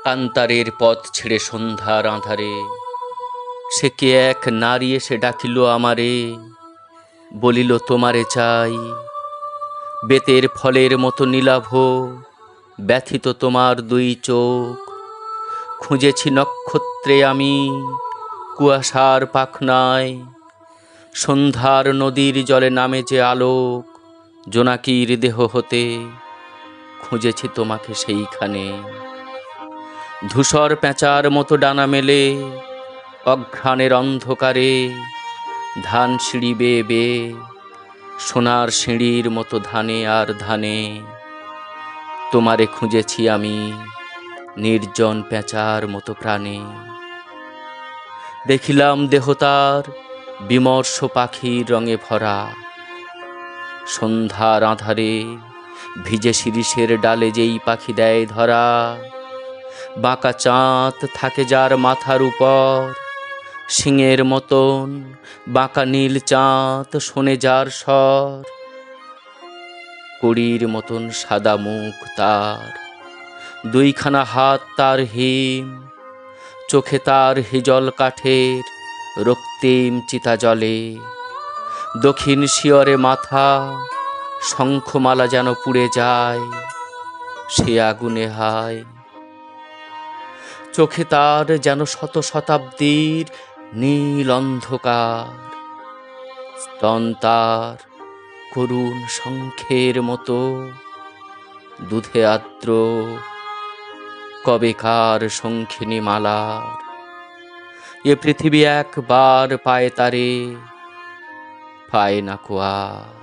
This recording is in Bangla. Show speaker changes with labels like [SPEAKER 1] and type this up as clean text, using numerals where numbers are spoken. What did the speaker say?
[SPEAKER 1] কান্তারের পথ ছেড়ে সন্ধ্যার আঁধারে সে কে এক নারী এসে ডাকিল আমারে, বলিল তোমারে চাই। বেতের ফলের মতো নীলাভ ব্যথিত তোমার দুই চোখ, খুঁজেছি নক্ষত্রে আমি কুয়াশার পাখনায়। সন্ধ্যার নদীর জলে নামে যে আলোক জোনাকির দেহ হতে, খুঁজেছি তোমাকে সেইখানে। ধূসর পেঁচার মতো ডানা মেলে অঘ্রাণের অন্ধকারে ধান সিঁড়ি বেয়ে বেয়ে, সোনার সিঁড়ির মতো ধানে আর ধানে তোমারে খুঁজেছি আমি নির্জন পেঁচার মতো প্রাণে। দেখিলাম দেহ তার বিমর্ষ পাখির রঙে ভরা, সন্ধ্যার আঁধারে ভিজে শিরিষের ডালে যেই পাখি দেয় ধরা। বাঁকা চাঁদ থাকে যার মাথার উপর, সিংহের মতন বাঁকা নীল চাঁদ শোনে যার স্বর। কড়ির মতন সাদা মুখ তার, দুইখানা হাত তার হিম, চোখে তার হিজল কাঠের রক্তিম চিতা জলে। দক্ষিণ শিয়রে মাথা, শঙ্খমালা যেন পুড়ে যায় সে আগুনে হায়। চোখে তার যেন শত শতাব্দীর নীল অন্ধকার, স্তন তার করুণ শঙ্খের মতো দুধে আর্দ্র কবেকার শঙ্খিনী মালার। এ পৃথিবী একবার পায় তারে, পায় না কোয়ার।